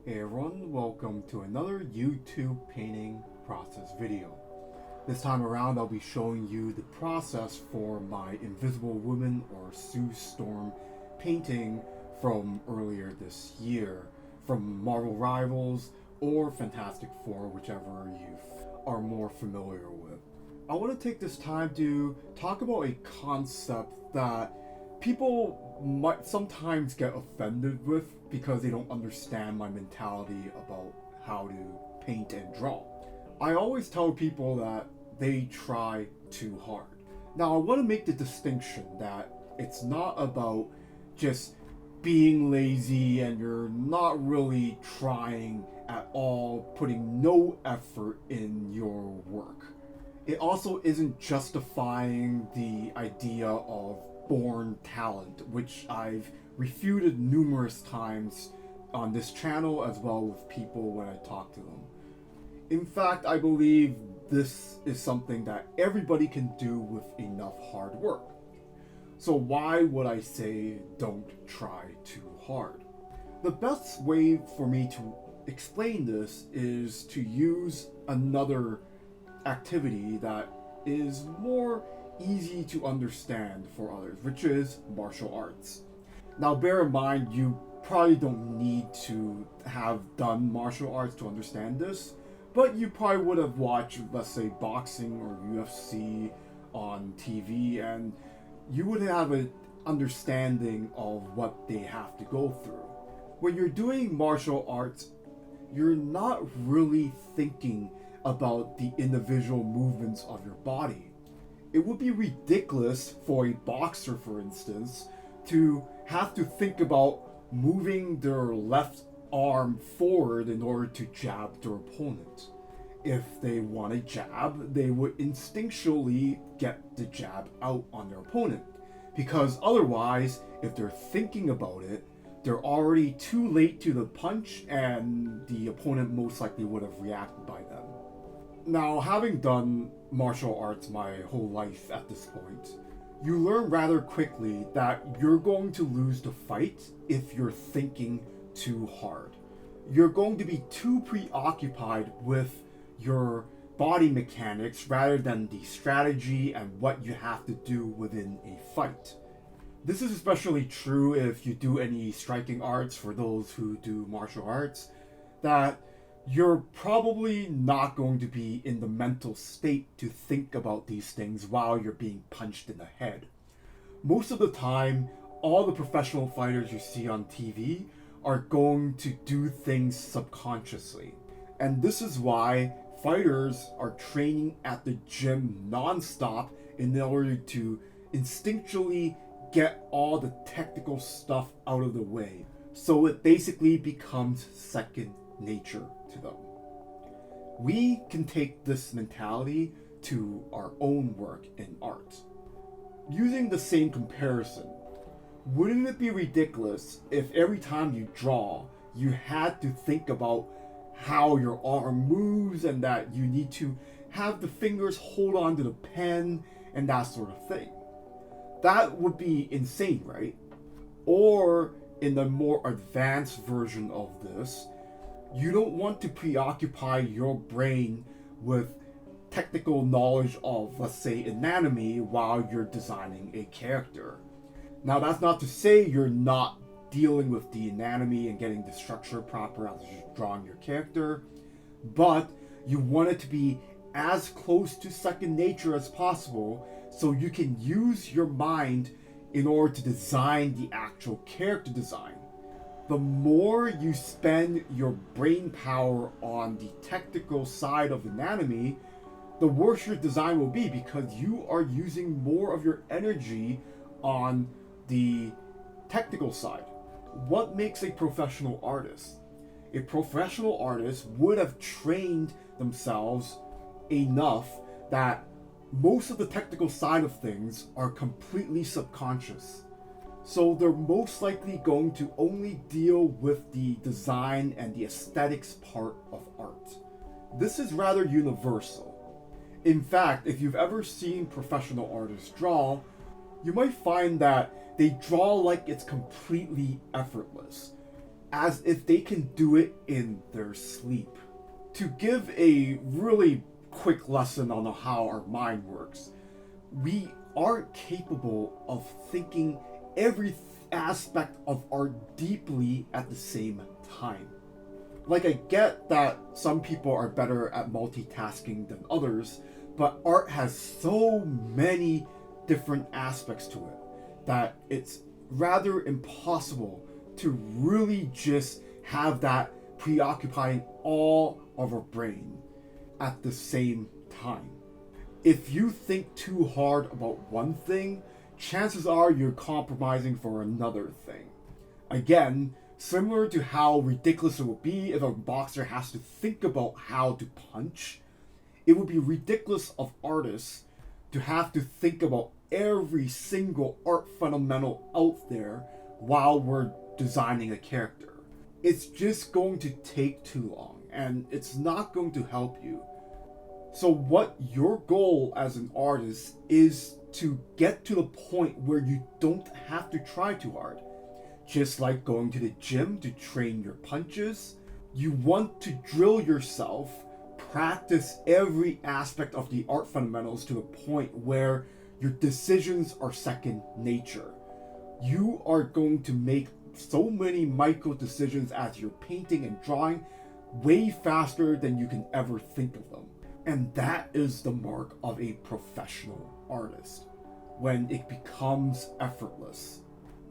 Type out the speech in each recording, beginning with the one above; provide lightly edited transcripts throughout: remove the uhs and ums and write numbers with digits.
Hey everyone, welcome to another YouTube painting process video. This time around I'll be showing you the process for my Invisible Woman or Sue Storm painting from earlier this year, from Marvel Rivals or Fantastic Four, whichever you are more familiar with. I want to take this time to talk about a concept that people might sometimes get offended with because they don't understand my mentality about how to paint and draw. I always tell people that they try too hard. Now, I want to make the distinction that it's not about just being lazy and you're not really trying at all, putting no effort in your work. It also isn't justifying the idea of born talent, which I've refuted numerous times on this channel as well with people when I talk to them. In fact, I believe this is something that everybody can do with enough hard work. So why would I say don't try too hard? The best way for me to explain this is to use another activity that is more easy to understand for others, which is martial arts. Now, bear in mind, you probably don't need to have done martial arts to understand this, but you probably would have watched, let's say, boxing or UFC on TV, and you would have an understanding of what they have to go through. When you're doing martial arts, you're not really thinking about the individual movements of your body. It would be ridiculous for a boxer, for instance, to have to think about moving their left arm forward in order to jab their opponent. If they want to jab, they would instinctually get the jab out on their opponent. Because otherwise, if they're thinking about it, they're already too late to the punch and the opponent most likely would have reacted by then. Now, having done martial arts my whole life at this point, you learn rather quickly that you're going to lose the fight if you're thinking too hard. You're going to be too preoccupied with your body mechanics rather than the strategy and what you have to do within a fight. This is especially true if you do any striking arts, for those who do martial arts, that you're probably not going to be in the mental state to think about these things while you're being punched in the head. Most of the time, all the professional fighters you see on TV are going to do things subconsciously. And this is why fighters are training at the gym non-stop in order to instinctually get all the technical stuff out of the way. So it basically becomes second nature to them. We can take this mentality to our own work in art. Using the same comparison, wouldn't it be ridiculous if every time you draw, you had to think about how your arm moves and that you need to have the fingers hold on to the pen and that sort of thing? That would be insane, right? Or in the more advanced version of this, you don't want to preoccupy your brain with technical knowledge of, let's say, anatomy while you're designing a character. Now, that's not to say you're not dealing with the anatomy and getting the structure proper as you're drawing your character, but you want it to be as close to second nature as possible so you can use your mind in order to design the actual character design. The more you spend your brain power on the technical side of anatomy, the worse your design will be because you are using more of your energy on the technical side. What makes a professional artist? A professional artist would have trained themselves enough that most of the technical side of things are completely subconscious. So they're most likely going to only deal with the design and the aesthetics part of art. This is rather universal. In fact, if you've ever seen professional artists draw, you might find that they draw like it's completely effortless. as if they can do it in their sleep. To give a really quick lesson on how our mind works, we aren't capable of thinking every aspect of art deeply at the same time. Like, I get that some people are better at multitasking than others, but art has so many different aspects to it that it's rather impossible to really just have that preoccupying all of our brain at the same time. If you think too hard about one thing, chances are you're compromising for another thing. Again, similar to how ridiculous it would be if a boxer has to think about how to punch, it would be ridiculous of artists to have to think about every single art fundamental out there while we're designing a character. It's just going to take too long, and it's not going to help you. So what your goal as an artist is to get to the point where you don't have to try too hard. Just like going to the gym to train your punches, you want to drill yourself, practice every aspect of the art fundamentals to the point where your decisions are second nature. You are going to make so many micro decisions as you're painting and drawing way faster than you can ever think of them. And that is the mark of a professional artist, when it becomes effortless.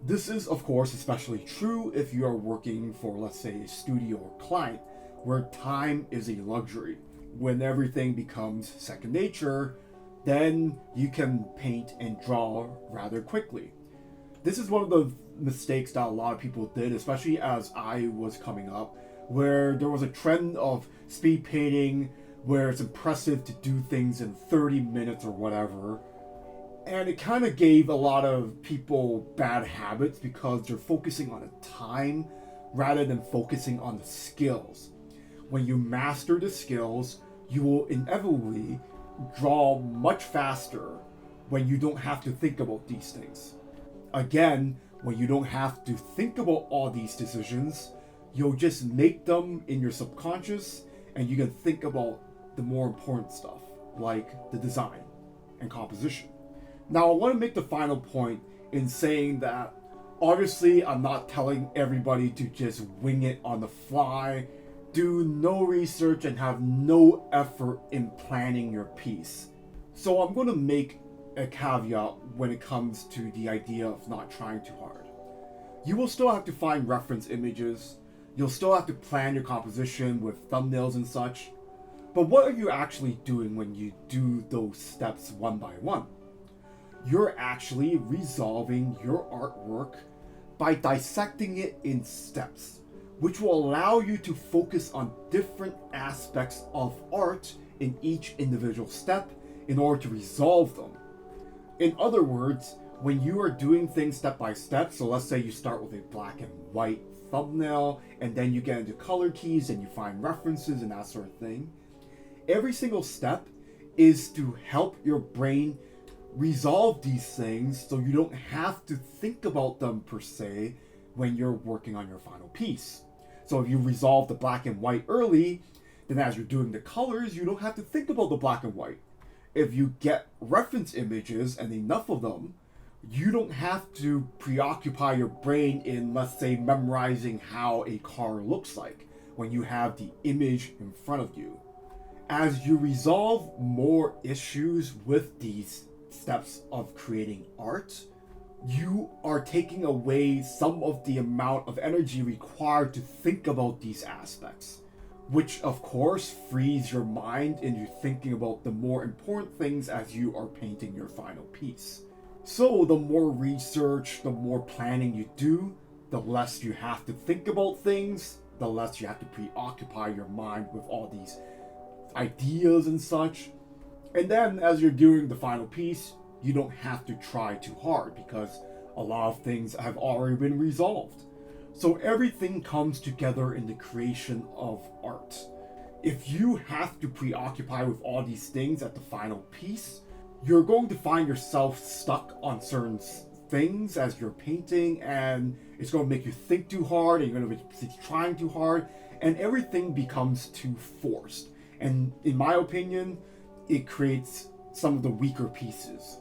This is, of course, especially true if you are working for, let's say, a studio or client, where time is a luxury. When everything becomes second nature, then you can paint and draw rather quickly. This is one of the mistakes that a lot of people did, especially as I was coming up, where there was a trend of speed painting, where it's impressive to do things in 30 minutes or whatever. And it kind of gave a lot of people bad habits because they're focusing on the time rather than focusing on the skills. When you master the skills, you will inevitably draw much faster when you don't have to think about these things. Again, when you don't have to think about all these decisions, you'll just make them in your subconscious, and you can think about the more important stuff, like the design and composition. Now, I want to make the final point in saying that obviously I'm not telling everybody to just wing it on the fly, do no research, and have no effort in planning your piece. So I'm going to make a caveat when it comes to the idea of not trying too hard. You will still have to find reference images, you'll still have to plan your composition with thumbnails and such, but what are you actually doing when you do those steps one by one? You're actually resolving your artwork by dissecting it in steps, which will allow you to focus on different aspects of art in each individual step in order to resolve them. In other words, when you are doing things step by step, so let's say you start with a black and white thumbnail, and then you get into color keys and you find references and that sort of thing, every single step is to help your brain resolve these things so you don't have to think about them per se when you're working on your final piece. So if you resolve the black and white early, then as you're doing the colors, you don't have to think about the black and white. If you get reference images and enough of them, you don't have to preoccupy your brain in, let's say, memorizing how a car looks like when you have the image in front of you. As you resolve more issues with these steps of creating art, you are taking away some of the amount of energy required to think about these aspects, which of course frees your mind into thinking about the more important things as you are painting your final piece. So the more research, the more planning you do, the less you have to think about things, the less you have to preoccupy your mind with all these ideas and such. And then as you're doing the final piece, you don't have to try too hard because a lot of things have already been resolved. So everything comes together in the creation of art. If you have to preoccupy with all these things at the final piece, you're going to find yourself stuck on certain things as you're painting, and it's going to make you think too hard, and you're going to be trying too hard, and everything becomes too forced. And in my opinion, it creates some of the weaker pieces.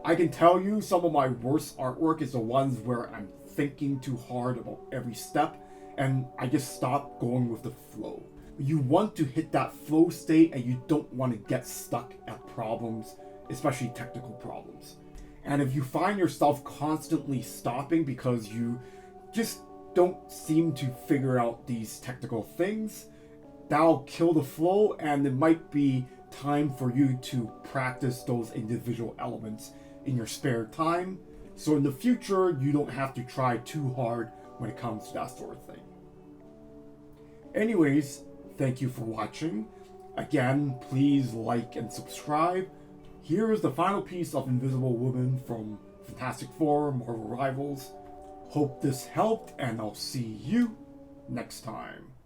I can tell you some of my worst artwork is the ones where I'm thinking too hard about every step, and I just stop going with the flow. You want to hit that flow state, and you don't want to get stuck at problems, especially technical problems. And if you find yourself constantly stopping because you just don't seem to figure out these technical things, that'll kill the flow, and it might be time for you to practice those individual elements in your spare time, so in the future you don't have to try too hard when it comes to that sort of thing. Anyways, thank you for watching. Again, please like and subscribe. Here is the final piece of Invisible Woman from Fantastic Four Marvel Rivals. Hope this helped, and I'll see you next time.